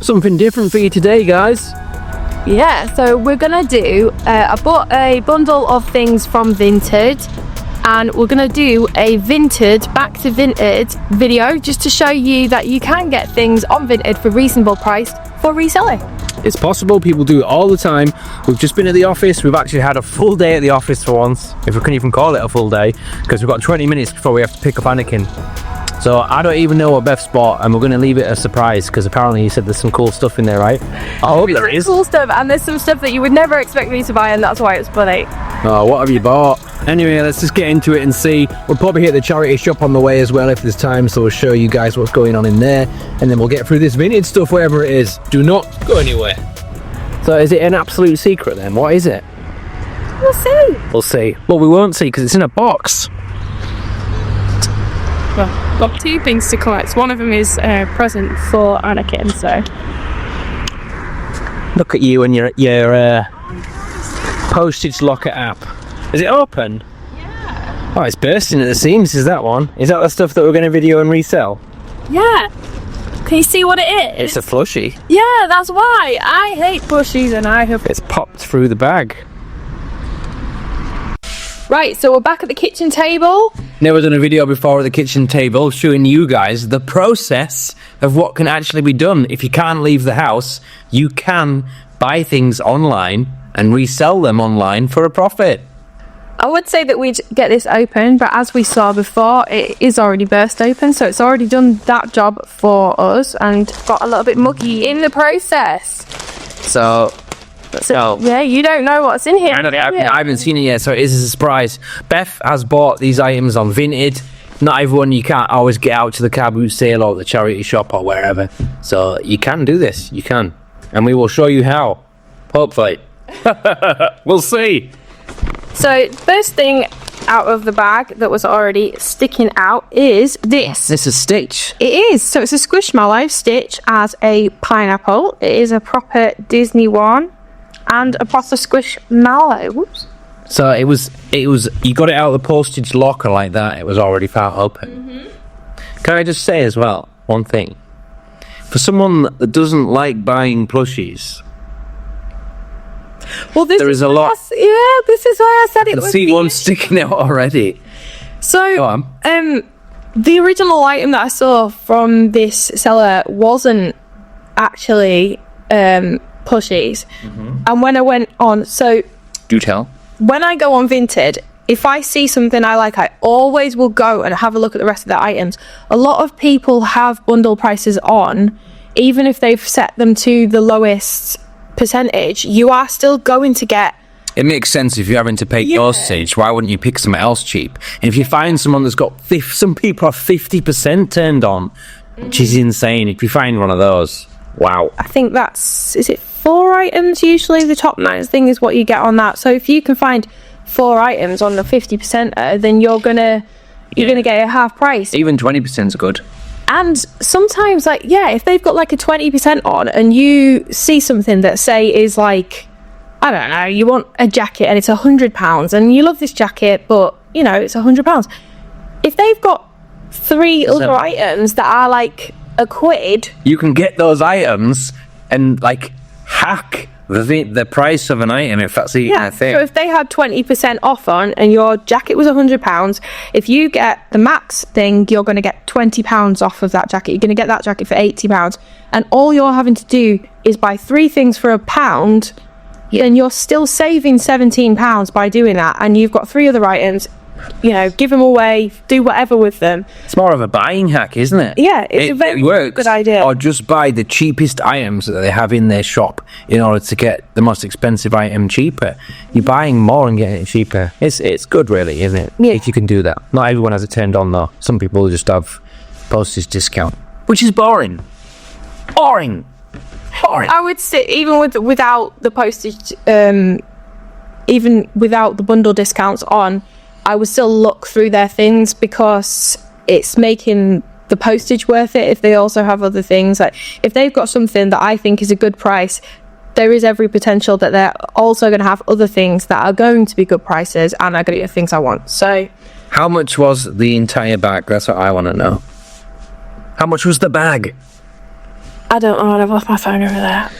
something different for you today, guys. Yeah, so we're gonna do, I bought a bundle of things from Vinted, and we're gonna do a Vinted, back to Vinted video, just to show you that you can get things on Vinted for reasonable price for reselling. It's possible, people do it all the time. We've just been at the office, we've actually had a full day at the office for once, if we can even call it a full day, because we've got 20 minutes before we have to pick up Anakin. So I don't even know what Beth's bought, and we're going to leave it a surprise, because apparently he said there's some cool stuff in there, right? I hope there is. Cool stuff, and there's some stuff that you would never expect me to buy, and that's why it's funny. Oh, what have you bought? Anyway, let's just get into it and see. We'll probably hit the charity shop on the way as well if there's time, so we'll show you guys what's going on in there, and then we'll get through this Vinted stuff, wherever it is. Do not go anywhere. So is it an absolute secret then? What is it? We'll see. We'll see. Well, we won't see because it's in a box. Well, got two things to collect. One of them is a present for Anakin, so. Look at you and your postage locker app. Is it open? Yeah. Oh, it's bursting at the seams, is that one? Is that the stuff that we're going to video and resell? Yeah. Can you see what it is? It's a plushie. Yeah, that's why. I hate plushies, and I have... It's popped through the bag. Right, so we're back at the kitchen table. Never done a video before at the kitchen table showing you guys the process of what can actually be done. If you can't leave the house, you can buy things online and resell them online for a profit. I would say that we'd get this open, but as we saw before, it is already burst open, so it's already done that job for us and got a little bit muggy in the process. So yeah, you don't know what's in here. I haven't seen it yet, so it is a surprise. Beth has bought these items on Vinted. Not everyone, you can't always get out to the car boot sale or the charity shop or wherever. So you can do this, you can. And we will show you how. Hopefully. We'll see. So first thing out of the bag that was already sticking out is this. This is Stitch. It is. So it's a Squishmallow Stitch as a pineapple. It is a proper Disney one and a proper Squishmallow. Whoops. So it was you got it out of the postage locker like that, it was already far open. Mm-hmm. Can I just say as well, one thing? For someone that doesn't like buying plushies, well, there is a lot. Yeah, this is why I said it. I can see one sticking out already. So, the original item that I saw from this seller wasn't actually plushies. Mm-hmm. And when I went on, so do tell. When I go on Vinted, if I see something I like, I always will go and have a look at the rest of the items. A lot of people have bundle prices on, even if they've set them to the lowest percentage, you are still going to get... It makes sense if you're having to pay postage. Why wouldn't you pick something else cheap? And if you find someone that's got... some people are 50% turned on, which is insane. If you find one of those, wow. I think that's... Is it 4 items usually? The top 9 thing is what you get on that. So if you can find 4 items on the 50%, then you're gonna get a half price. Even 20% is good. And sometimes, like, yeah, if they've got like a 20% on and you see something that, say, is like, I don't know, you want a jacket and it's £100 and you love this jacket, but, you know, it's £100. If they've got 3 other items that are like £1, you can get those items and, like, hack the price of an item if that's the thing. So if they had 20% off on and your jacket was £100, if you get the max thing, you're going to get £20 off of that jacket. You're going to get that jacket for £80, and all you're having to do is buy 3 things for £1, and you're still saving £17 by doing that, and you've got 3 other items. You know, give them away, do whatever with them. It's more of a buying hack, isn't it? Yeah, it's a very good idea. Or just buy the cheapest items that they have in their shop in order to get the most expensive item cheaper. You're buying more and getting it cheaper. It's good, really, isn't it? Yeah. If you can do that. Not everyone has it turned on, though. Some people just have postage discount, which is boring. Boring. I would say, even without the postage, even without the bundle discounts on, I would still look through their things because it's making the postage worth it. If they also have other things, like if they've got something that I think is a good price, there is every potential that they're also going to have other things that are going to be good prices and are going to get things I want. So how much was the entire bag? That's what I want to know. How much was the bag? I don't know, I've left my phone over there.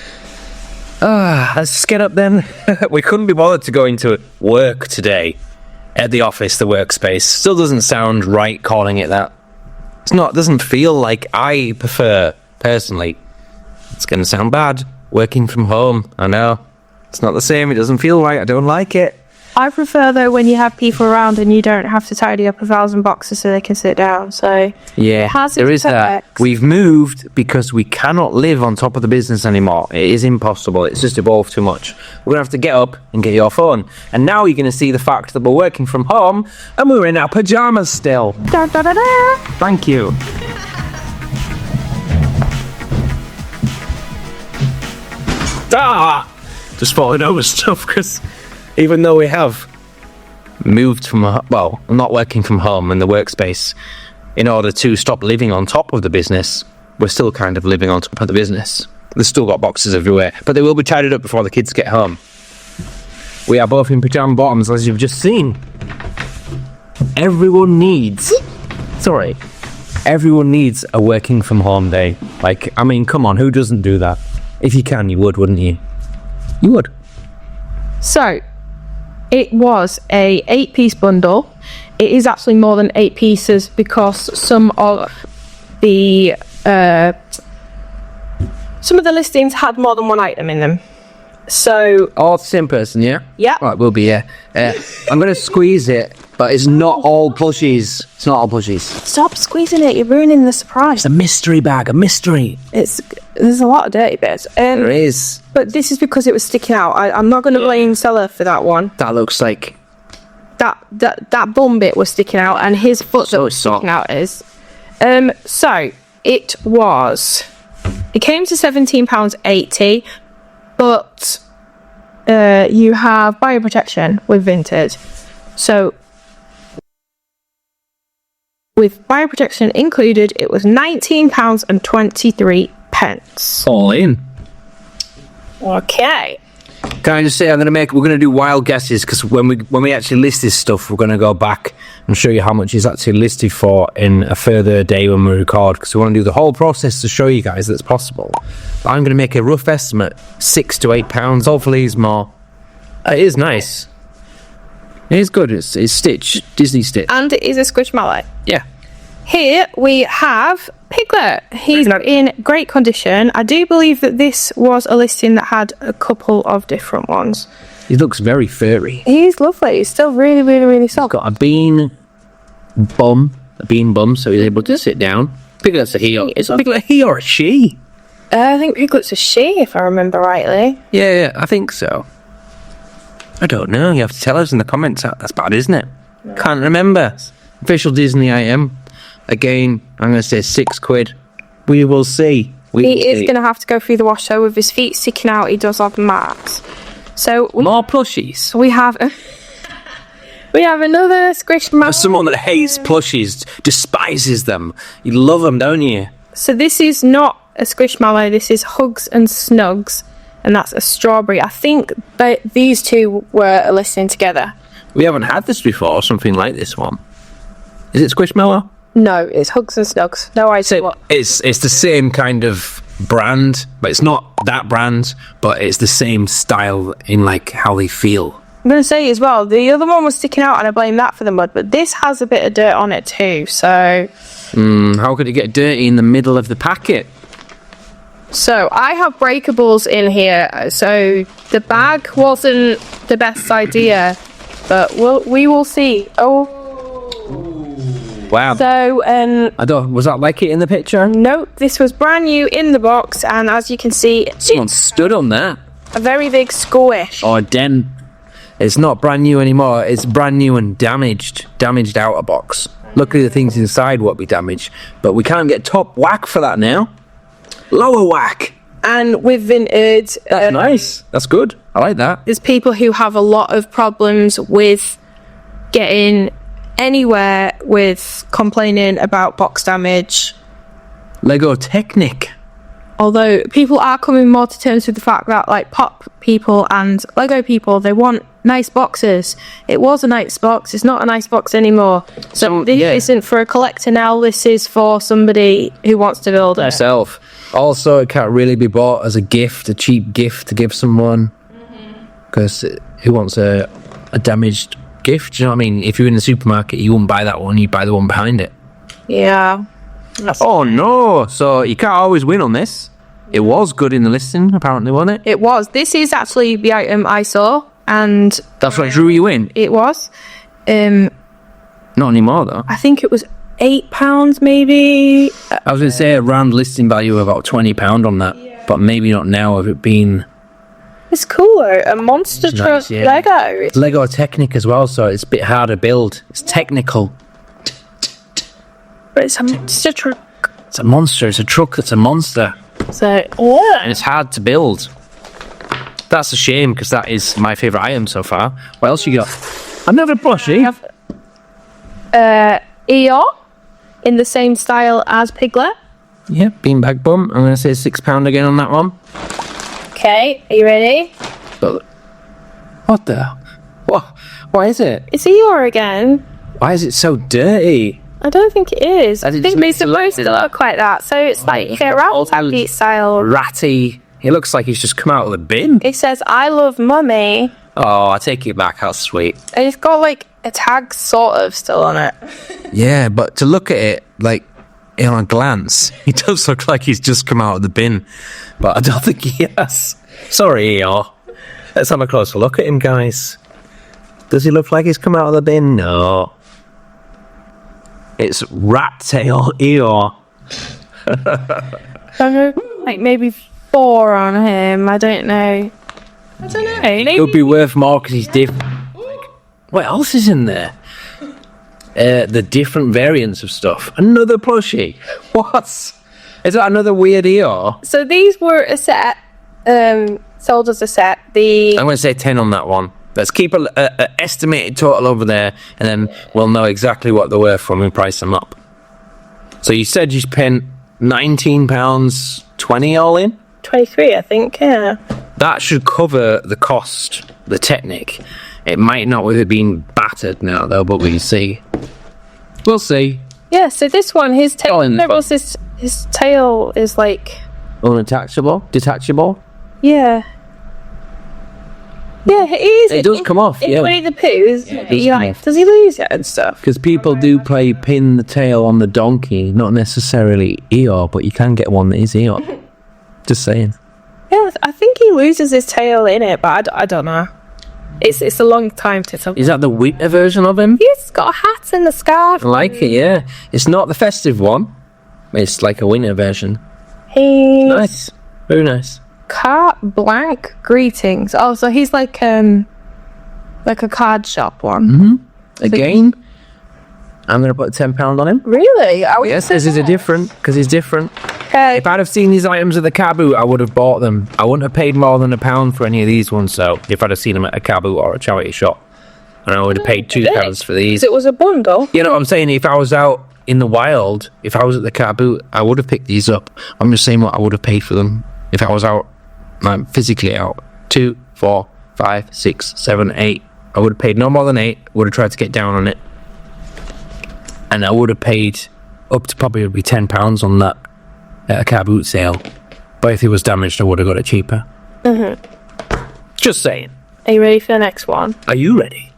Let's just get up then. We couldn't be bothered to go into work today at the office, the workspace. Still doesn't sound right calling it that. It's not, doesn't feel like I prefer, personally. It's going to sound bad. Working from home, I know. It's not the same, it doesn't feel right, I don't like it. I prefer, though, when you have people around and you don't have to tidy up 1,000 boxes so they can sit down, so... Yeah, there is that. We've moved because we cannot live on top of the business anymore. It is impossible, it's just evolved too much. We're going to have to get up and get your phone. And now you're going to see the fact that we're working from home and we're in our pyjamas still. Da, da, da, da. Thank you. Just falling over stuff because even though we have moved from, well, I'm not working from home in the workspace in order to stop living on top of the business, we're still kind of living on top of the business. There's still got boxes everywhere, but they will be tidied up before the kids get home. We are both in pyjama bottoms, as you've just seen. Everyone needs a working from home day. Like, I mean, come on, who doesn't do that? If you can, you would, wouldn't you? You would. So, it was a 8-piece bundle. It is actually more than 8 pieces because some of the listings had more than one item in them. So, all the same person, yeah? Yeah. Right, we'll be, yeah. I'm going to squeeze it, but it's not all plushies. It's not all plushies. Stop squeezing it, you're ruining the surprise. It's a mystery bag, a mystery. There's a lot of dirty bits. There is. But this is because it was sticking out. I'm not going to blame seller for that one. That looks like... That bum bit was sticking out, and his foot that was sticking out is. So, it came to £17.80, but you have bioprotection with Vinted. So, with bioprotection included, it was £19.23. All in. Okay. Can I just say, we're going to do wild guesses, because when we actually list this stuff, we're going to go back and show you how much it's actually listed for in a further day when we record, because we want to do the whole process to show you guys that it's possible. But I'm going to make a rough estimate, £6 to £8. Hopefully it's more. It is nice. It is good. It's Stitch, Disney Stitch. And it is a Squishmallow. Yeah. Here we have Piglet. He's in great condition. I do believe that this was a listing that had a couple of different ones. He looks very furry. He's lovely. He's still really, really, really soft. He's got a bean bum, so he's able to sit down. Piglet's a he. Is Piglet a he or a she? I think Piglet's a she, if I remember rightly. Yeah, I think so. I don't know. You have to tell us in the comments. That's bad, isn't it? No. Can't remember. Official Disney item. Again, I'm going to say £6. We will see. He is going to have to go through the wash, so with his feet sticking out, he does have marks. So more plushies. We have another Squishmallow. For someone that hates plushies, despises them, you love them, don't you? So this is not a Squishmallow. This is Hugs and Snugs, and that's a strawberry. I think that these two were a listing together. We haven't had this before. Something like this one. Is it Squishmallow? No, it's Hugs and Snugs. No idea what. It's the same kind of brand, but it's not that brand, but it's the same style in like how they feel. I'm going to say as well, the other one was sticking out and I blame that for the mud, but this has a bit of dirt on it too, so... how could it get dirty in the middle of the packet? So, I have breakables in here, so the bag wasn't the best idea, but we will see. Oh... Wow. So, was that like it in the picture? Nope, this was brand new in the box, and as you can see... Someone stood on that. A very big squish. Oh, it's not brand new anymore, it's brand new and damaged outer box. Luckily the things inside won't be damaged, but we can't get top whack for that now. Lower whack. And with Vinted... That's nice, that's good, I like that. There's people who have a lot of problems with getting... anywhere with complaining about box damage. Lego Technic. Although people are coming more to terms with the fact that like pop people and Lego people, they want nice boxes. It was a nice box, it's not a nice box anymore. So this isn't for a collector now, this is for somebody who wants to build it. Myself. Also, it can't really be bought as a gift, a cheap gift to give someone. Because who wants a damaged gift? Do you know what I mean? If you're in the supermarket, you wouldn't buy that one, you'd buy the one behind it. Yeah. Oh no! So you can't always win on this. It was good in the listing, apparently, wasn't it? It was. This is actually the item I saw, and That's what drew you in. it was. Not anymore, though. I think it was £8 maybe. I was going to say around listing value of about £20 on that, but maybe not now of it being It's cooler. A monster It's truck nice, yeah. Lego. Lego Technic as well, so it's a bit harder to build. It's technical. But it's a monster truck. It's a monster. It's a truck that's a monster. So, yeah. And it's hard to build. That's a shame, because that is my favourite item so far. What else you got? Another plushie. Eeyore in the same style as Piglet. Yep, beanbag bum. I'm going to say £6 again on that one. Okay, are you ready? But what the? What is it? It's Eeyore again. Why is it so dirty? I don't think it is. I That think is- it's supposed to look like that. So it's like a Rabbit style. Ratty. He looks like he's just come out of the bin. It says, I love mummy. Oh, I take it back. How sweet. And it's got like a tag sort of still on it. Yeah, but to look at it, like, on a glance, he does look like he's just come out of the bin. But I don't think he has. Sorry, Eeyore. Let's have a closer look at him, guys. Does he look like he's come out of the bin? No. It's Rat Tail Eeyore. Like maybe 4 on him. I don't know. I don't know. It would be worth more because he's different. What else is in there? The different variants of stuff. Another plushie. What? Is that another weird Eeyore? So these were a set. Sold as a set. I'm going to say 10 on that one. Let's keep an estimated total over there, and then we'll know exactly what they're worth when we price them up. So you said you spent £19.20 all in? 23, I think, yeah. That should cover the cost, the Technic. It might not with it being battered now, though, but we'll see. We'll see. Yeah, so this one, his tail. All in. His tail is like. Unattachable? Detachable? Yeah. Yeah, it is. It does come off, in yeah. Winnie the Pooh's. does come Does he lose it and stuff? Because people do play pin the tail on the donkey, not necessarily Eeyore, but you can get one that is Eeyore. Just saying. Yeah, I think he loses his tail in it, but I don't know. It's a long time to tell. Is that the winter version of him? He's got a hat and a scarf. I like it, yeah. It's not the festive one. It's like a winter version. He's Nice. Very nice. carte blank greetings. Oh, so he's like a card shop one. Again, I'm going to put £10 on him. Really? Yes, this is a different, because he's different. Okay. If I'd have seen these items at the car boot, I would have bought them. I wouldn't have paid more than £1 for any of these ones, so if I'd have seen them at a car boot or a charity shop. And I would have paid £2 for these. It was a bundle. You know what I'm saying? If I was out in the wild, if I was at the car boot, I would have picked these up. I'm just saying what I would have paid for them if I was out, like, physically out. 2, 4, 5, 6, 7, 8. I would have paid no more than 8. Would have tried to get down on it. And I would have paid up to probably would be £10 on that at a car boot sale. But if it was damaged, I would have got it cheaper. Just saying. Are you ready for the next one? Are you ready?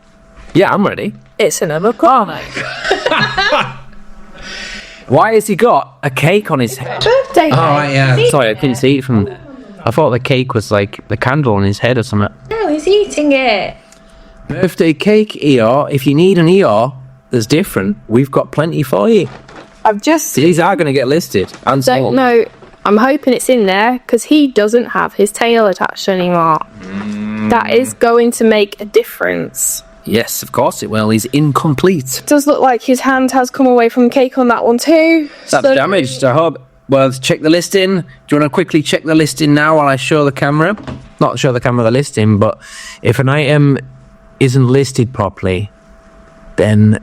Yeah, I'm ready. It's another comic. Why has he got a cake on his head? Birthday cake. Yeah. Sorry, I couldn't see it from... I thought the cake was like the candle on his head or something. No, he's eating it. Birthday cake, Eeyore. If you need an Eeyore that's different, we've got plenty for you. I've just These are going to get listed and don't sold. know. I'm hoping it's in there because he doesn't have his tail attached anymore. That is going to make a difference. Yes, of course it will. He's incomplete. It does look like his hand has come away from the cake on that one too. That's damaged, I hope. Well, let's check the listing. Do you want to quickly check the listing now while I show the camera? Not show the camera the listing, but if an item isn't listed properly, then,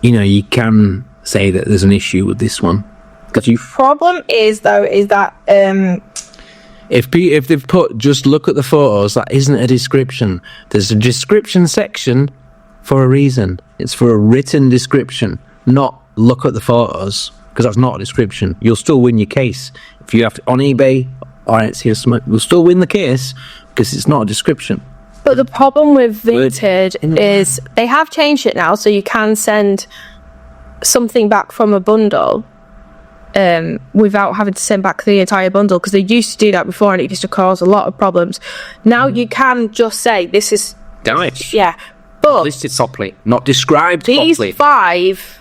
you know, you can say that there's an issue with this one. Because you... Problem is though, is that If they've put just look at the photos, that isn't a description. There's a description section for a reason. It's for a written description, not look at the photos, because that's not a description. You'll still win your case If you have to on eBay or Etsy or something, we'll still win the case because it's not a description. But the problem with Vinted is they have changed it now, so you can send something back from a bundle without having to send back the entire bundle, because they used to do that before and it used to cause a lot of problems. Now you can just say this is damaged. Yeah, but listed properly, not described these properly. 5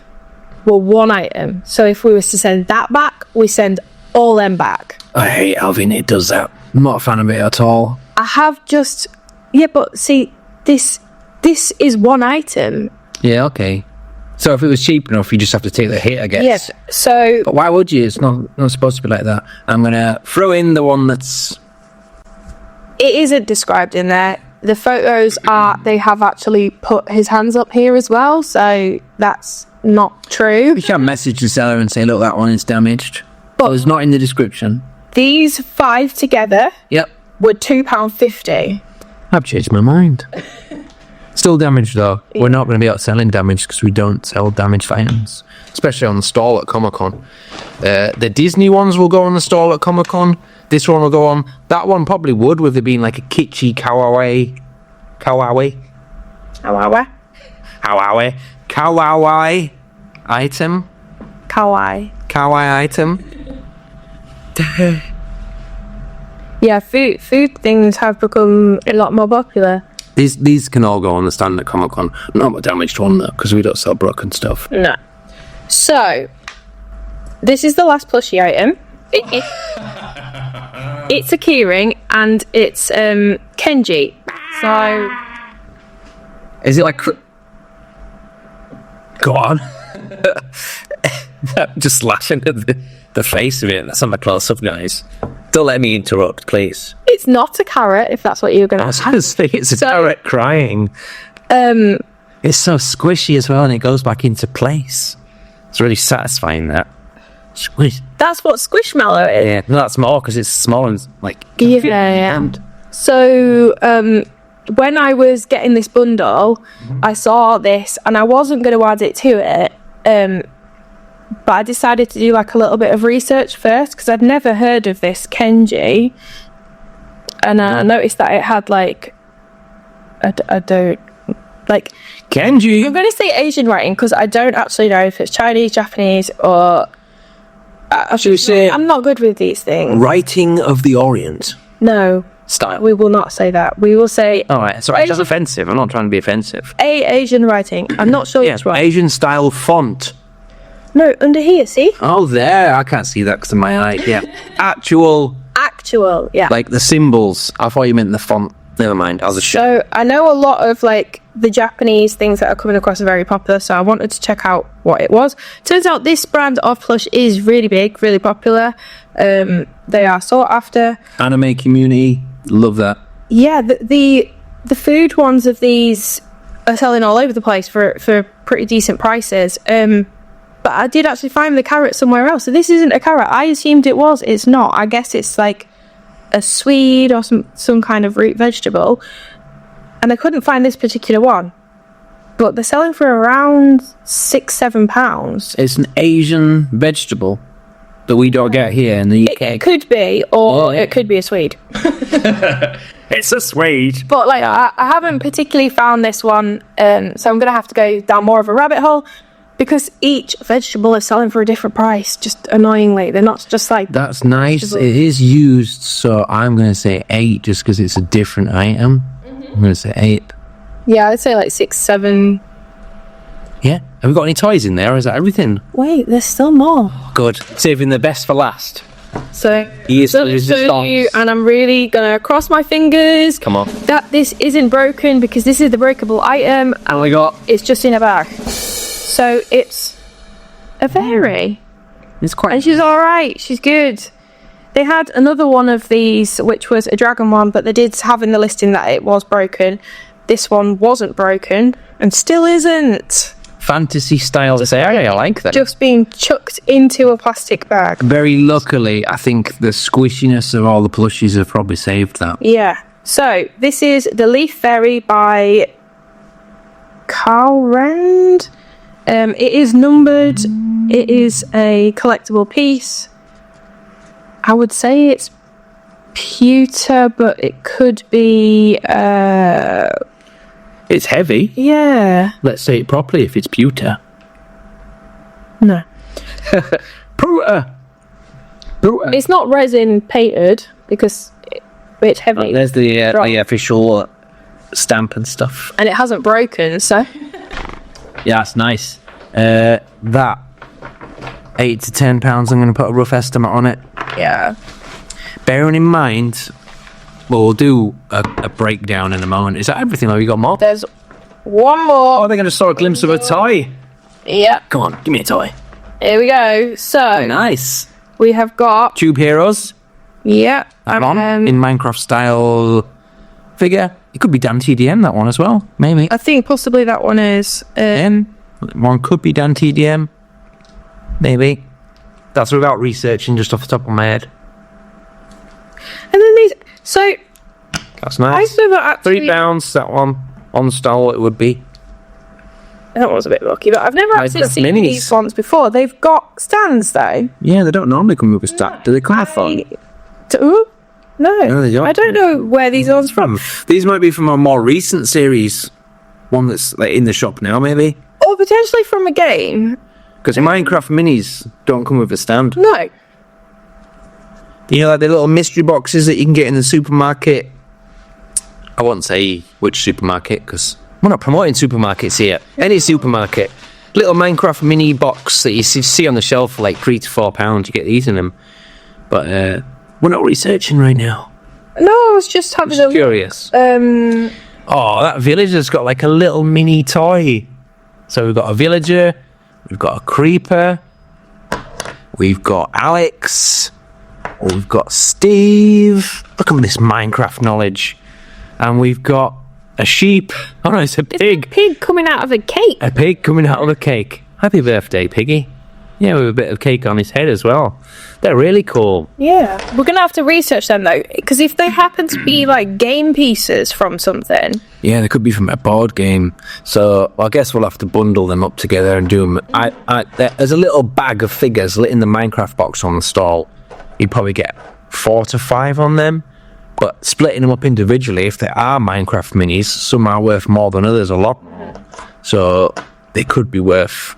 were one item, so if we was to send that back, we send all them back. I hate how Vinted does that. I'm not a fan of it at all. I have just but see, this is one item. Yeah, okay. So if it was cheap enough, you just have to take the hit, I guess. Yes. So, but why would you? It's not supposed to be like that. I'm gonna throw in the one that's. It isn't described in there. The photos are. They have actually put his hands up here as well, so that's not true. You can message the seller and say, "Look, that one is damaged," but it's not in the description. These 5 together. Yep. Were £2.50. I've changed my mind. Still damaged though. Yeah. We're not going to be out selling damaged because we don't sell damaged items, especially on the stall at Comic-Con. The Disney ones will go on the stall at Comic-Con. This one will go on. That one probably would, with it being like a kitschy kawaii item. Kawaii item. Yeah, food things have become a lot more popular. These can all go on the stand at Comic-Con. Not a damaged one though, because we don't sell broken stuff. No. So, this is the last plushie item. It's a keyring, and it's Kenji. So, is it like? Go on. Just slashing the face of it. That's on my close up, guys. Don't let me interrupt, please. It's not a carrot, if that's what you're going to ask. I was thinking it's a carrot crying. It's so squishy as well, and it goes back into place. It's really satisfying, that. Squish. That's what Squishmallow is. Yeah, no, that's more because it's small and like. Yeah. So, when I was getting this bundle, I saw this, and I wasn't going to add it to it. But I decided to do like a little bit of research first, because I'd never heard of this Kenji, and I noticed that it had like I don't like Kenji. I'm going to say Asian writing because I don't actually know if it's Chinese, Japanese, or I'm not good with these things. Writing of the Orient. No. Style. We will not say that. We will say. All right, sorry, it's just offensive. I'm not trying to be offensive. Asian writing. I'm not sure which one. Asian style font. No, under here, see? Oh, there. I can't see that because of my eye. Yeah. Actual, yeah. Like the symbols. I thought you meant the font. Never mind. So, I know a lot of, like, the Japanese things that are coming across are very popular, so I wanted to check out what it was. Turns out this brand of plush is really big, really popular. They are sought after. Anime community. Love that. Yeah, the food ones of these are selling all over the place for pretty decent prices. But I did actually find the carrot somewhere else. So this isn't a carrot. I assumed it was. It's not. I guess it's like a swede or some kind of root vegetable. And I couldn't find this particular one. But they're selling for around £6-7. It's an Asian vegetable that we don't get here in the UK. It could be, or it could be a swede. It's a swede. But like, I haven't particularly found this one, so I'm going to have to go down more of a rabbit hole. Because each vegetable is selling for a different price, just annoyingly. They're not just like... That's nice. It is used, so I'm going to say 8 just because it's a different item. I'm going to say 8. Yeah, I'd say like 6, 7. Yeah. Have we got any toys in there, or is that everything? Wait, there's still more. Good. Saving the best for last. So, and I'm really going to cross my fingers. Come on. That this isn't broken, because this is the breakable item. And we got... It's just in a bag. So it's a fairy. It's quite... And she's alright, she's good. They had another one of these, which was a dragon one, but they did have in the listing that it was broken. This one wasn't broken, and still isn't. Fantasy style fairy, I like that. Just being chucked into a plastic bag. Very luckily, I think the squishiness of all the plushies have probably saved that. Yeah. So, this is the Leaf Fairy by Carl Rand. It is numbered. It is a collectible piece. I would say it's pewter, but it could be It's heavy. yeah. Let's say it properly if it's pewter. No. Pewter. Pewter. It's not resin painted because it's heavy. There's the Drop. official stamp and stuff. And it hasn't broken, so Yeah, that's nice. That £8 to £10. I'm going to put a rough estimate on it. yeah. Bearing in mind, well, we'll do a breakdown in a moment. Is that everything? Or you got more? There's one more. Oh, they're going to saw a glimpse of a toy. Yeah. Come on, give me a toy. Here we go. So Nice. we have got Tube Heroes. yeah. That one in Minecraft style figure. It could be Dan TDM, that one as well. Maybe. I think possibly that one is One could be Dan TDM. Maybe. That's without researching, just off the top of my head. and then these. So That's I nice. still actually £3, that one. On style, it would be. that was a bit lucky, but I've never actually Minecraft seen minis. these ones before. They've got stands though. Yeah, they don't normally come with a stack. Do they come with phone? Ooh, no, No, they don't. I don't know where these ones from. These might be from a more recent series. One that's like in the shop now, maybe. Or potentially from a game. Because Minecraft minis don't come with a stand. No. You know, like the little mystery boxes that you can get in the supermarket. I won't say which supermarket because we're not promoting supermarkets here. Any supermarket. Little Minecraft mini box that you see on the shelf for like £3 to £4. You get these in them. But we're not researching right now. No, I was just having a Curious. Oh, that villager's got like a little mini toy. So we've got a villager, we've got a creeper, we've got Alex, we've got Steve. Look at this Minecraft knowledge. And we've got a sheep. Oh no, it's a pig. pig coming out of a cake. A pig coming out of a cake. Happy birthday, Piggy. Yeah, with a bit of cake on his head as well. They're really cool. Yeah. We're going to have to research them though, because if they happen to be like game pieces from something. Yeah, they could be from a board game. So I guess we'll have to bundle them up together and do them. There's a little bag of figures in the Minecraft box on the stall. You'd probably get 4 to 5 on them. But splitting them up individually, if they are Minecraft minis, some are worth more than others, a lot. So they could be worth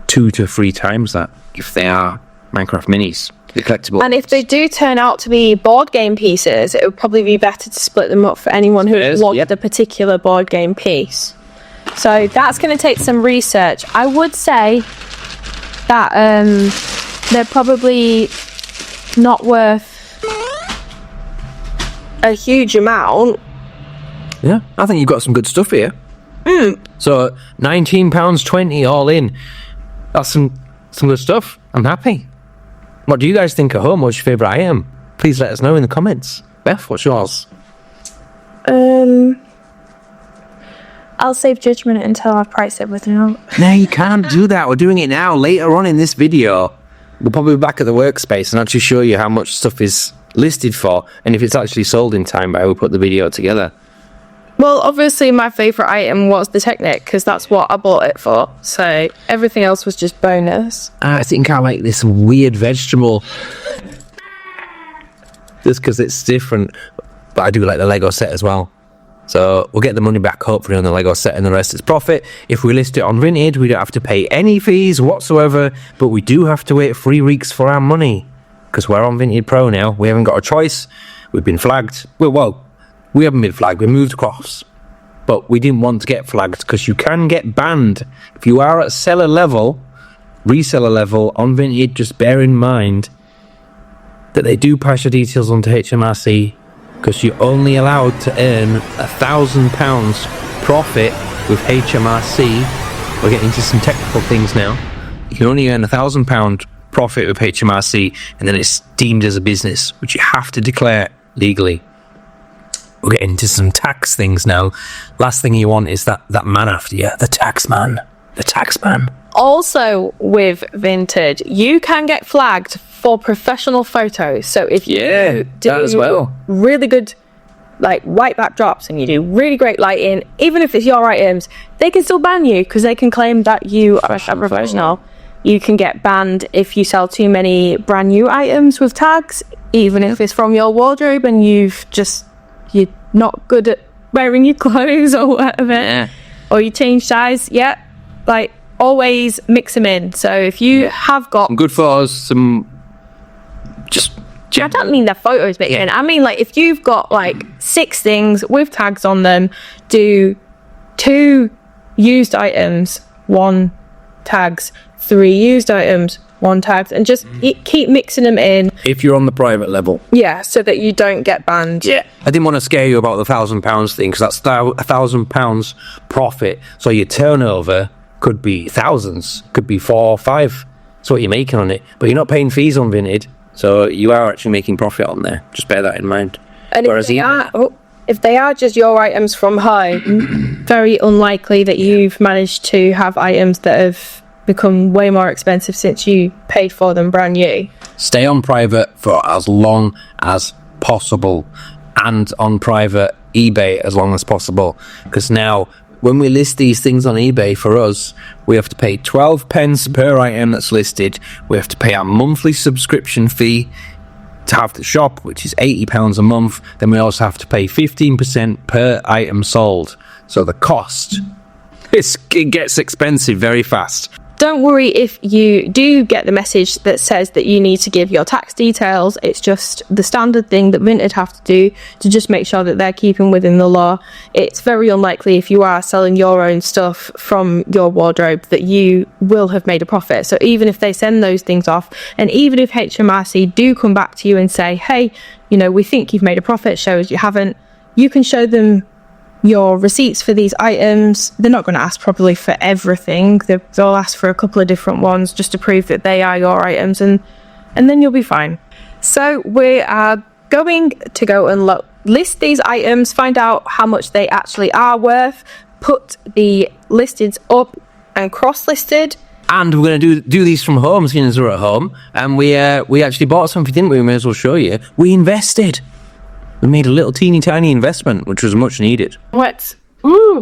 2 to 3 times that if they are Minecraft minis. The collectible. And if they do turn out to be board game pieces, it would probably be better to split them up for anyone who wants a particular board game piece. So that's going to take some research. I would say that they're probably not worth a huge amount. Yeah, I think you've got some good stuff here. So £19.20 all in. That's some good stuff. I'm happy. What do you guys think at home? What's your favourite item? Please let us know in the comments. Beth, what's yours? I'll save judgment until I've priced everything out. No, you can't do that. We're doing it now. Later on in this video, we'll probably be back at the workspace and actually show you how much stuff is listed for and if it's actually sold in time by we put the video together. Well, obviously my favourite item was the Technic because that's what I bought it for. So everything else was just bonus. I think I like this weird vegetable. Just because it's different. But I do like the Lego set as well. So we'll get the money back hopefully on the Lego set and the rest is profit. If we list it on Vinted, we don't have to pay any fees whatsoever. But we do have to wait 3 weeks for our money. Because we're on Vinted Pro now. We haven't got a choice. We've been flagged. Well, we haven't been flagged. We moved across. But we didn't want to get flagged because you can get banned. If you are at seller level, reseller level on Vinted, just bear in mind that they do pass your details onto HMRC because you're only allowed to earn £1,000 profit with HMRC. We're getting into some technical things now. You can only earn £1,000 profit with HMRC and then it's deemed as a business, which you have to declare legally. We'll get into some tax things now. Last thing you want is that man after you, the tax man. The tax man. Also with Vinted, you can get flagged for professional photos. So if you do that as well. really good like white backdrops and you do really great lighting, even if it's your items, they can still ban you because they can claim that you are a professional. You can get banned if you sell too many brand new items with tags, even if it's from your wardrobe and you're not good at wearing your clothes or whatever, or you change size. Like, always mix them in. So if you have got some good photos, some just I don't mean their photos mixed in. I mean, like, if you've got like 6 things with tags on them, do 2 used items, 1 tags, 3 used items, 1 tags, and just keep mixing them in. If you're on the private level. Yeah, so that you don't get banned. Yeah. I didn't want to scare you about the £1,000 thing, because that's £1,000 profit. So your turnover could be thousands, could be 4 or 5. That's what you're making on it. But you're not paying fees on Vinted, so you are actually making profit on there. Just bear that in mind. And if they are just your items from home, very unlikely that you've managed to have items that have become way more expensive since you paid for them brand new. Stay on private for as long as possible, and on private eBay as long as possible, because now when we list these things on eBay, for us, we have to pay 12 pence per item that's listed. We have to pay our monthly subscription fee to have the shop, which is £80 a month. Then we also have to pay 15% per item sold. So the cost, it gets expensive very fast. Don't worry if you do get the message that says that you need to give your tax details. It's just the standard thing that Vinted have to do to just make sure that they're keeping within the law. It's very unlikely, if you are selling your own stuff from your wardrobe, that you will have made a profit. So even if they send those things off, and even if HMRC do come back to you and say, hey, we think you've made a profit, show us you haven't, you can show them your receipts for these items. They're not going to ask probably for everything. They'll ask for a couple of different ones just to prove that they are your items, and then you'll be fine. So we are going to go and list these items, find out how much they actually are worth, put the listings up and cross-listed. And we're going to do these from home, seeing as we're at home. And we actually bought something, didn't we? We may as well show you. We invested. We made a little teeny tiny investment, which was much needed. Let's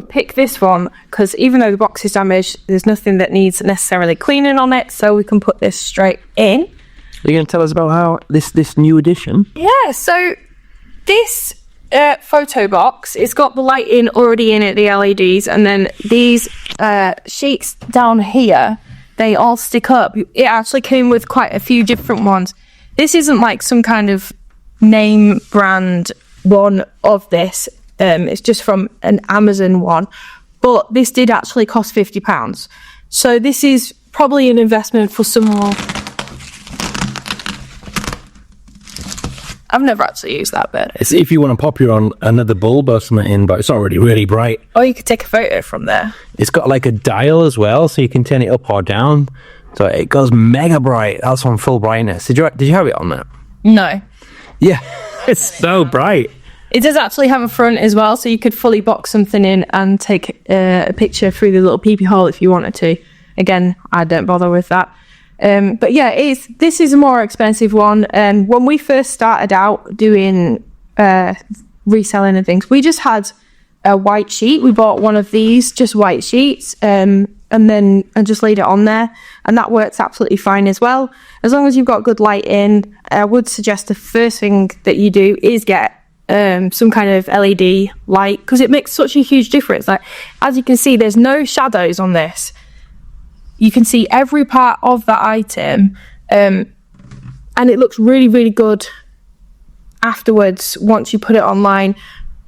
pick this one, because even though the box is damaged, there's nothing that needs necessarily cleaning on it, so we can put this straight in. Are you going to tell us about how this new edition? Yeah, so this photo box, it's got the lighting already in it, the LEDs, and then these sheets down here, they all stick up. It actually came with quite a few different ones. This isn't like some kind of name brand one of this, it's just from an Amazon one, but this did actually cost £50, so this is probably an investment for someone. I've never actually used that bit. It's if you want to pop your on another bulb or something in, but it's already really bright. Or you could take a photo from there. It's got like a dial as well, so you can turn it up or down, so it goes mega bright. That's on full brightness. Did you have it on that? No. Yeah, it's so bright. It does actually have a front as well, so you could fully box something in and take a picture through the little peepee hole if you wanted to. Again, I don't bother with that. But yeah, this is a more expensive one. And when we first started out doing reselling and things, we just had a white sheet. We bought one of these, just white sheets, and just laid it on there, and that works absolutely fine as well, as long as you've got good light in. I would suggest the first thing that you do is get some kind of LED light, because it makes such a huge difference. Like, as you can see, there's no shadows on this. You can see every part of that item, and it looks really, really good afterwards once you put it online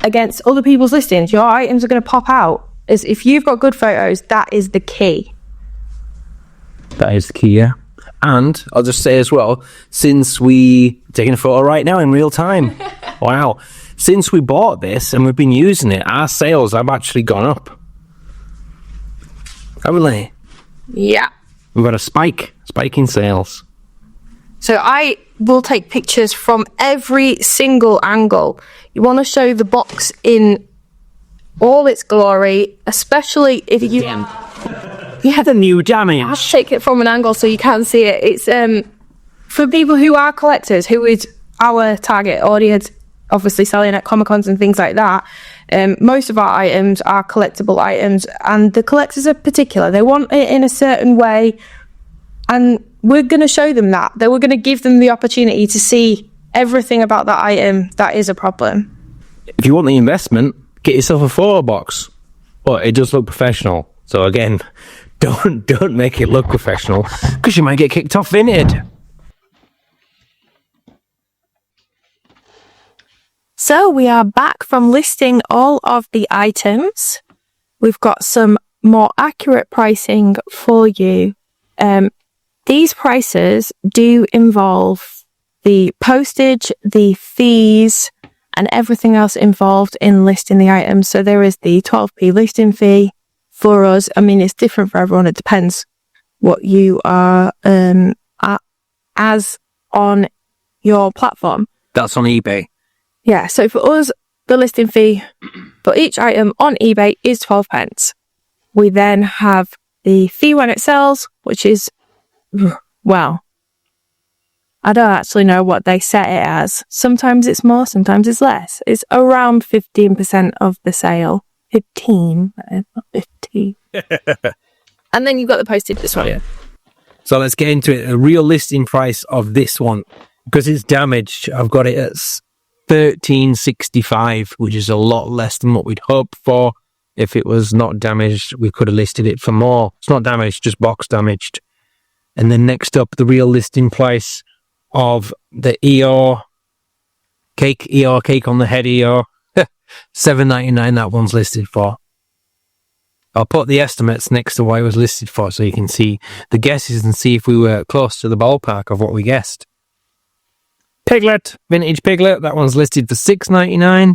against other people's listings. Your items are going to pop out. If you've got good photos, that is the key. That is the key, yeah. And I'll just say as well, since we taking a photo right now in real time. Wow. Since we bought this and we've been using it, our sales have actually gone up. Haven't they? Yeah. We've got a spike in sales. So I will take pictures from every single angle. You want to show the box in all its glory, especially if you... Yeah, the new damage. I have to take it from an angle so you can see it. It's for people who are collectors, who is our target audience, obviously selling at Comic-Cons and things like that. Most of our items are collectible items, and the collectors are particular. They want it in a certain way, And we're going to show them that we're going to give them the opportunity to see everything about that item that is a problem. If you want the investment, get yourself a photo box. But it does look professional. So again, don't make it look professional, because you might get kicked off Vinted. So we are back from listing all of the items. We've got some more accurate pricing for you. These prices do involve the postage, the fees, and everything else involved in listing the item. So there is the 12p listing fee for us. I mean, it's different for everyone. It depends what you are at as on your platform. That's on eBay. Yeah, so for us, the listing fee for each item on eBay is 12 pence. We then have the fee when it sells, which is, well, I don't actually know what they set it as. Sometimes it's more, sometimes it's less. It's around 15% of the sale. 15, not 15. And then you've got the postage this one. Yeah. So let's get into it. The real listing price of this one, because it's damaged, I've got it at $13.65, which is a lot less than what we'd hoped for. If it was not damaged, we could have listed it for more. It's not damaged, just box damaged. And then next up, the real listing price of the Eeyore cake on the head Eeyore. $7.99 that one's listed for. I'll put the estimates next to what it was listed for so you can see the guesses and see if we were close to the ballpark of what we guessed. Piglet, vintage Piglet, that one's listed for $6.99.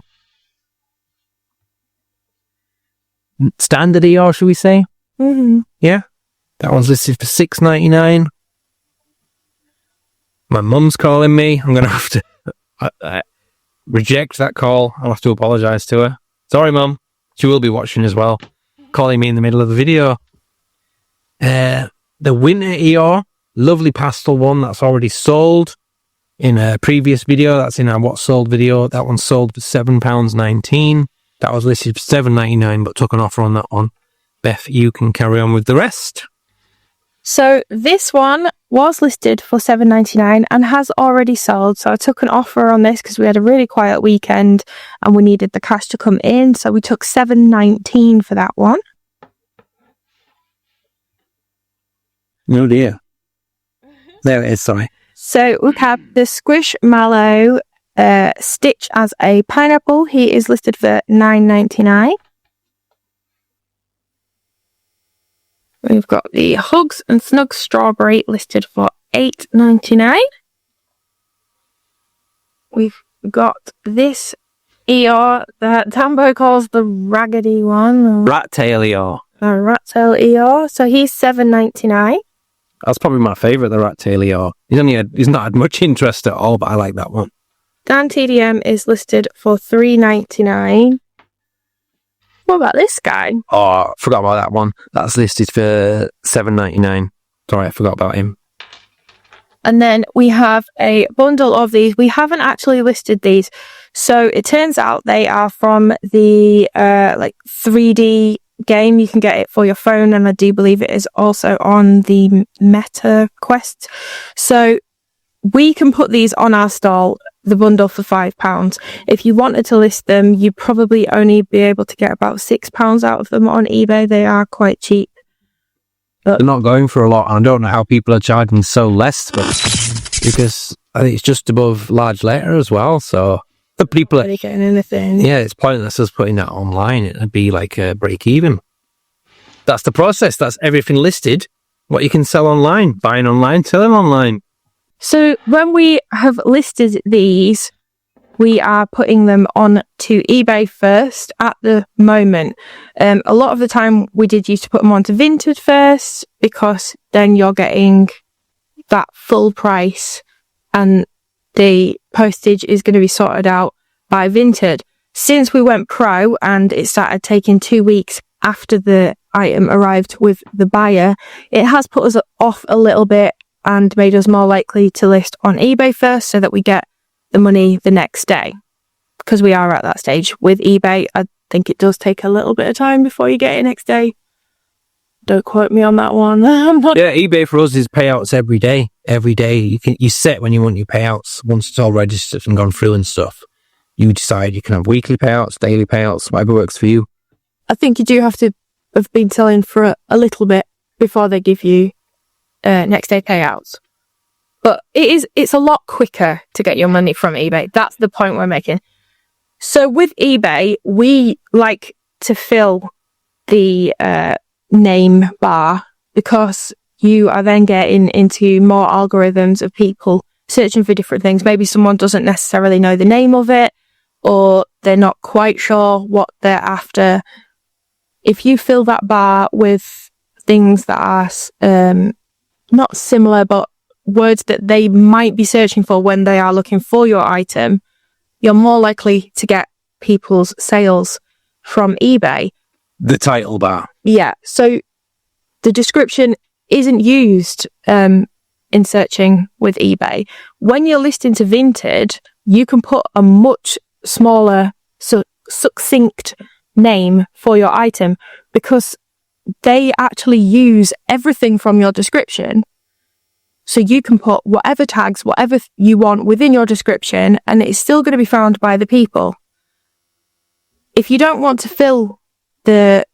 Standard Eeyore, should we say? Mm-hmm. Yeah, that one's listed for $6.99. My mum's calling me. I'm going to have to reject that call. I'll have to apologise to her. Sorry, Mum. She will be watching as well. Calling me in the middle of the video. The Winter Eeyore, lovely pastel one that's already sold in a previous video. That's in our What Sold video. That one sold for £7.19. That was listed for $7.99, but took an offer on that one. Beth, you can carry on with the rest. So this one was listed for $7.99 and has already sold. So I took an offer on this because we had a really quiet weekend and we needed the cash to come in. So we took $7.19 for that one. Oh dear. There it is, sorry. So we have the Squishmallow Stitch as a pineapple. He is listed for $9.99. We've got the Hugs and Snugs Strawberry listed for $8.99. We've got this Eeyore that Tambo calls the raggedy one. Rat tail Eeyore. A rat tail Eeyore. So he's $7.99. That's probably my favourite, the rat tail Eeyore. He's not had much interest at all, but I like that one. Dan TDM is listed for $3.99. What about this guy? Oh, I forgot about that one. That's listed for $7.99. Sorry, I forgot about him. And then we have a bundle of these. We haven't actually listed these. So it turns out they are from the 3D game. You can get it for your phone, and I do believe it is also on the Meta Quest. So we can put these on our stall, the bundle, for £5. If you wanted to list them, you'd probably only be able to get about £6 out of them on eBay. They are quite cheap. But they're not going for a lot. I don't know how people are charging so less, but because I think it's just above large letter as well. So the people are really getting anything. Yeah, it's pointless us putting that online. It'd be like a break even. That's the process. That's everything listed. What you can sell online, buying online, selling online. So when we have listed these, we are putting them on to eBay first at the moment. A lot of the time we did used to put them onto Vinted first, because then you're getting that full price and the postage is going to be sorted out by Vinted. Since we went pro and it started taking 2 weeks after the item arrived with the buyer, it has put us off a little bit and made us more likely to list on eBay first so that we get the money the next day. Because we are at that stage with eBay, I think it does take a little bit of time before you get it next day. Don't quote me on that one. I'm not- Yeah, eBay for us is payouts every day. Every day you set when you want your payouts. Once it's all registered and gone through and stuff, you decide you can have weekly payouts, daily payouts, whatever works for you. I think you do have to have been selling for a little bit before they give you next day payouts. But it's a lot quicker to get your money from eBay. That's the point we're making. So with eBay, we like to fill the name bar because you are then getting into more algorithms of people searching for different things. Maybe someone doesn't necessarily know the name of it, or they're not quite sure what they're after. If you fill that bar with things that are not similar, but words that they might be searching for when they are looking for your item, you're more likely to get people's sales from eBay. The title bar. Yeah. So the description isn't used in searching with eBay. When you're listing to Vinted, you can put a much smaller, succinct name for your item because they actually use everything from your description. So you can put whatever tags, whatever you want within your description, and it's still going to be found by the people. If you don't want to fill the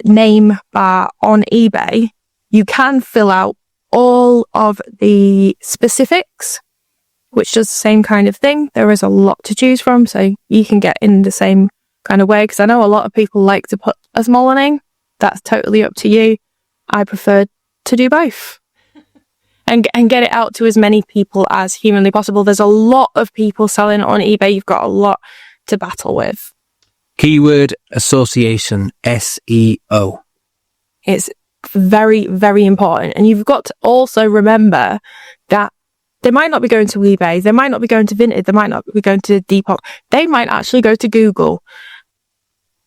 name bar on eBay, you can fill out all of the specifics, which does the same kind of thing. There is a lot to choose from, so you can get in the same kind of way, because I know a lot of people like to put a smaller name. That's totally up to you. I prefer to do both and get it out to as many people as humanly possible. There's a lot of people selling on eBay. You've got a lot to battle with. Keyword association, SEO. It's very, very important. And you've got to also remember that they might not be going to eBay. They might not be going to Vinted. They might not be going to Depop. They might actually go to Google.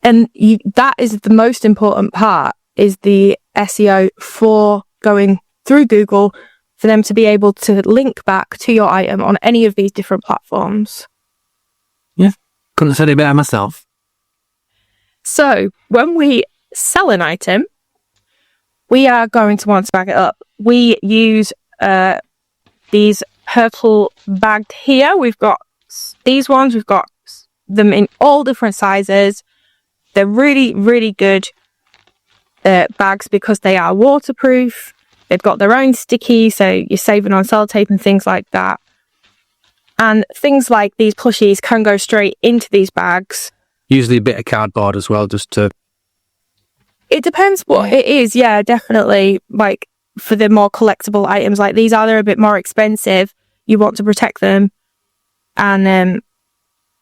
And that is the most important part, is the SEO for going through Google, for them to be able to link back to your item on any of these different platforms. Yeah, couldn't have said it better myself. So when we sell an item, we are going to want to back it up. We use these purple bagged here. We've got these ones. We've got them in all different sizes. They're really, really good bags because they are waterproof. They've got their own sticky, so you're saving on sellotape and things like that. And things like these plushies can go straight into these bags. Usually a bit of cardboard as well, just to... It depends what it is, yeah, definitely. Like, for the more collectible items like these they're a bit more expensive. You want to protect them. And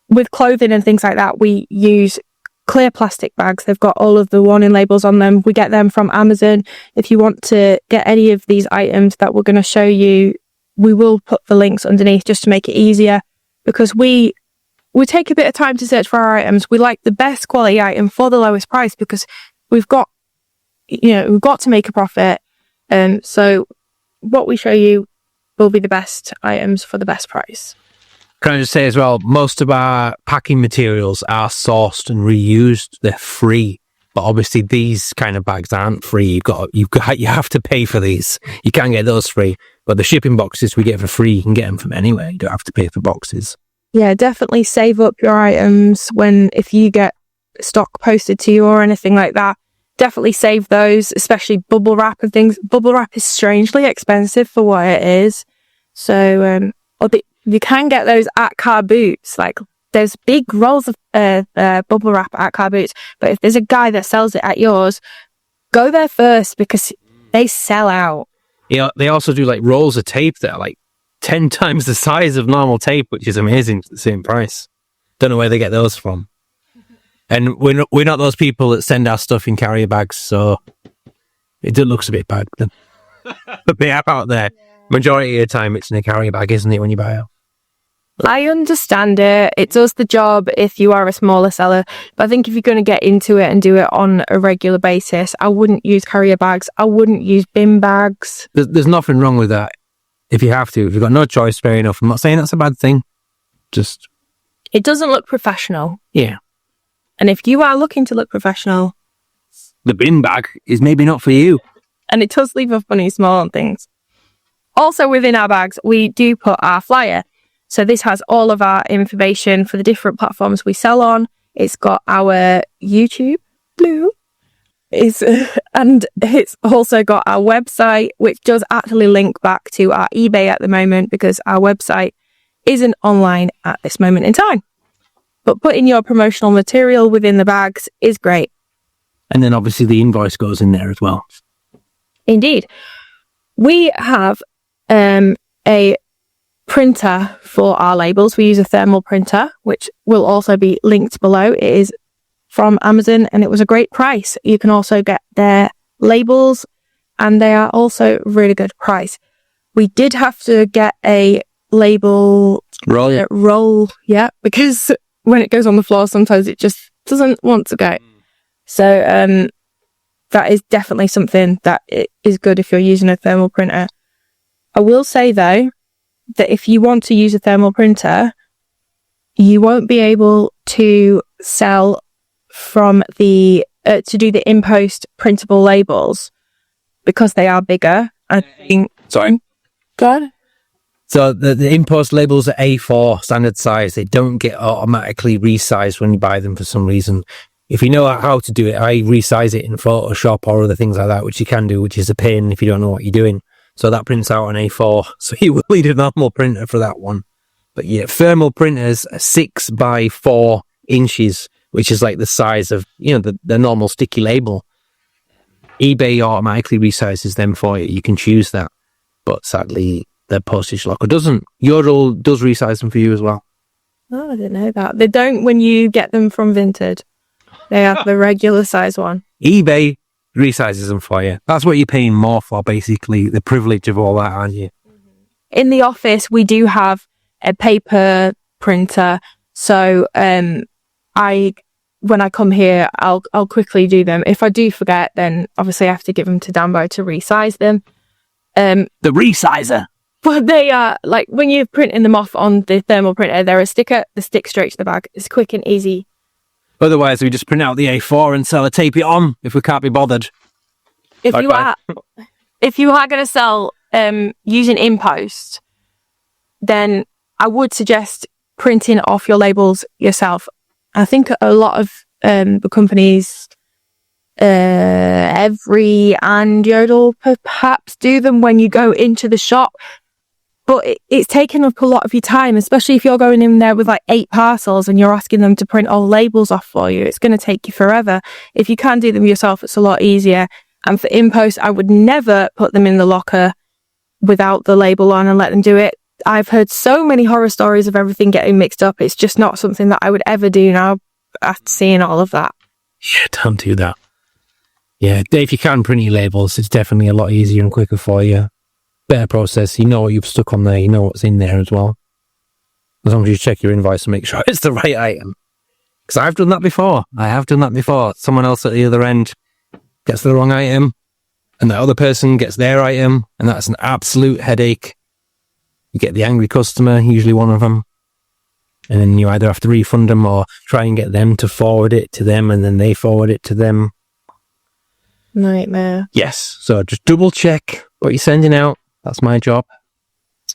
with clothing and things like that, we use clear plastic bags. They've got all of the warning labels on them. We get them from Amazon. If you want to get any of these items that we're going to show you, we will put the links underneath just to make it easier, because we take a bit of time to search for our items. We like the best quality item for the lowest price because we've got to make a profit. So what we show you will be the best items for the best price. Can I just say as well, most of our packing materials are sourced and reused. They're free, but obviously these kind of bags aren't free. You have to pay for these. You can't get those free, but the shipping boxes we get for free. You can get them from anywhere. You don't have to pay for boxes. Yeah, definitely save up your items if you get stock posted to you or anything like that. Definitely save those, especially bubble wrap and things. Bubble wrap is strangely expensive for what it is. So, you can get those at car boots. Like, there's big rolls of bubble wrap at car boots. But if there's a guy that sells it at yours, go there first because they sell out. Yeah, they also do like rolls of tape that are like 10 times the size of normal tape, which is amazing for the same price. Don't know where they get those from. And we're not those people that send our stuff in carrier bags, so it looks a bit bad. But they are out there. Majority of the time it's in a carrier bag, isn't it, when you buy it? I understand it. It does the job if you are a smaller seller. But I think if you're going to get into it and do it on a regular basis, I wouldn't use carrier bags. I wouldn't use bin bags. There's nothing wrong with that. If you have to. If you've got no choice, fair enough. I'm not saying that's a bad thing. Just... It doesn't look professional. Yeah. And if you are looking to look professional, the bin bag is maybe not for you. And it does leave us money small on things. Also within our bags, we do put our flyer. So this has all of our information for the different platforms we sell on. It's got our YouTube, and it's also got our website, which does actually link back to our eBay at the moment because our website isn't online at this moment in time. But putting your promotional material within the bags is great. And then obviously the invoice goes in there as well. Indeed. We have a printer for our labels. We use a thermal printer, which will also be linked below. It is from Amazon and it was a great price. You can also get their labels and they are also really good price. We did have to get a label roll, because when it goes on the floor, sometimes it just doesn't want to go. So that is definitely something that is good if you're using a thermal printer. I will say though, that if you want to use a thermal printer, you won't be able to sell from the, to do the in-post printable labels because they are bigger. Sorry? Go on. So the in-post labels are A4 standard size. They don't get automatically resized when you buy them for some reason. If you know how to do it, I resize it in Photoshop or other things like that, which you can do, which is a pain if you don't know what you're doing. So that prints out on A4. So you will need a normal printer for that one. But yeah, thermal printers are 6 by 4 inches, which is like the size of, the normal sticky label. eBay automatically resizes them for you. You can choose that. But sadly, the postage locker doesn't. Yodel does resize them for you as well. Oh, I didn't know that. They don't when you get them from Vinted. They have the regular size one. eBay resizes them for you. That's what you're paying more for, basically. The privilege of all that, aren't you? In the office, we do have a paper printer. So when I come here, I'll quickly do them. If I do forget, then obviously I have to give them to Dambo to resize them. The resizer. But they are, like, when you're printing them off on the thermal printer, they're a sticker, they stick straight to the bag. It's quick and easy. Otherwise, we just print out the A4 and sellotape it on if we can't be bothered. If you are going to sell using InPost, then I would suggest printing off your labels yourself. I think a lot of the companies, Every and Yodel perhaps do them when you go into the shop. But it's taking up a lot of your time, especially if you're going in there with like 8 parcels and you're asking them to print all labels off for you. It's going to take you forever. If you can do them yourself, it's a lot easier. And for InPost, I would never put them in the locker without the label on and let them do it. I've heard so many horror stories of everything getting mixed up. It's just not something that I would ever do now after seeing all of that. Yeah, don't do that. Yeah, if you can print your labels, it's definitely a lot easier and quicker for you. Better process. You know what you've stuck on there. You know what's in there as well. As long as you check your invoice and make sure it's the right item. Because I've done that before. Someone else at the other end gets the wrong item and the other person gets their item, and that's an absolute headache. You get the angry customer, usually one of them, and then you either have to refund them or try and get them to forward it to them, and then they forward it to them. Nightmare. Yes, so just double check what you're sending out. That's my job.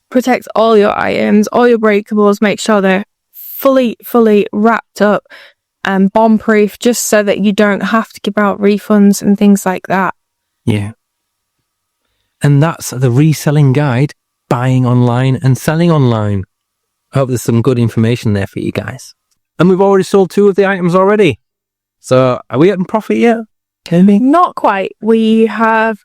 Protect all your items, all your breakables, make sure they're fully wrapped up and bomb proof, just so that you don't have to give out refunds and things like that. Yeah. And that's the reselling guide, buying online and selling online. I hope there's some good information there for you guys. And we've already sold 2 of the items already. So are we at profit yet? Not quite. We have,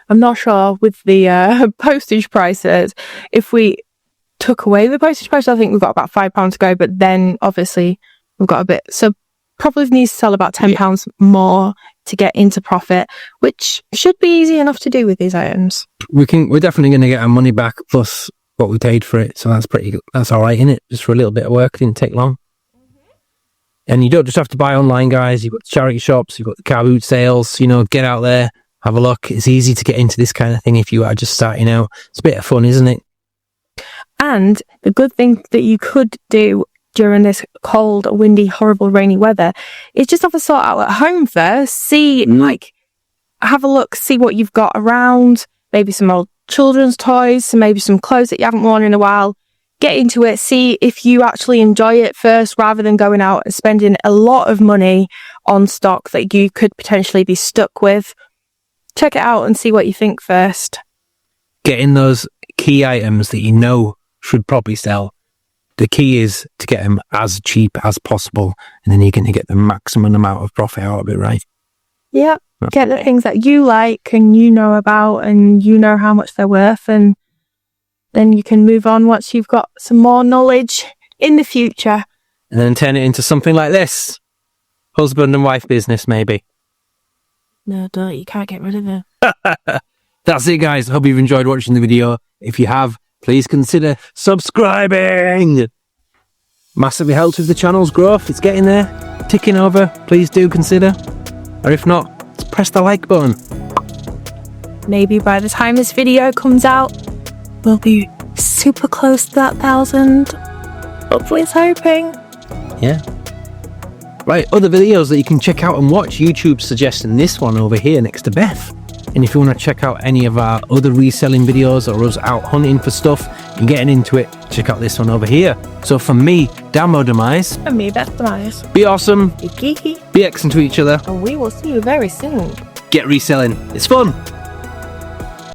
I'm not sure with the postage prices. If we took away the postage price, I think we've got about £5 to go, but then obviously we've got a bit. So probably needs to sell about £10 more to get into profit, which should be easy enough to do with these items. We're definitely going to get our money back plus what we paid for it. So that's all right, isn't it? Just for a little bit of work. It didn't take long. And you don't just have to buy online, guys. You've got the charity shops, you've got the car boot sales, get out there, have a look. It's easy to get into this kind of thing if you are just starting out. It's a bit of fun, isn't it? And the good thing that you could do during this cold, windy, horrible, rainy weather is just have a sort out at home first. See, like, have a look, see what you've got around, maybe some old children's toys, maybe some clothes that you haven't worn in a while. Get into it, see if you actually enjoy it first, rather than going out and spending a lot of money on stock that you could potentially be stuck with. Check it out and see what you think first. Get in those key items that you know should probably sell. The key is to get them as cheap as possible, and then you're going to get the maximum amount of profit out of it, right? Yeah. Get the things that you like and you know about and you know how much they're worth, and then you can move on once you've got some more knowledge in the future. And then turn it into something like this. Husband and wife business, maybe. No, don't. You can't get rid of it. That's it, guys. Hope you've enjoyed watching the video. If you have, please consider subscribing. Massively helps with the channel's growth. It's getting there, ticking over. Please do consider. Or if not, just press the like button. Maybe by the time this video comes out, we'll be super close to that 1,000. Hopefully it's hoping. Yeah. Right, other videos that you can check out and watch. YouTube's suggesting this one over here next to Beth. And if you want to check out any of our other reselling videos or us out hunting for stuff and getting into it, check out this one over here. So from me, Demize. And me, Beth Demize. Be awesome. Be geeky. Be excellent to each other. And we will see you very soon. Get reselling. It's fun.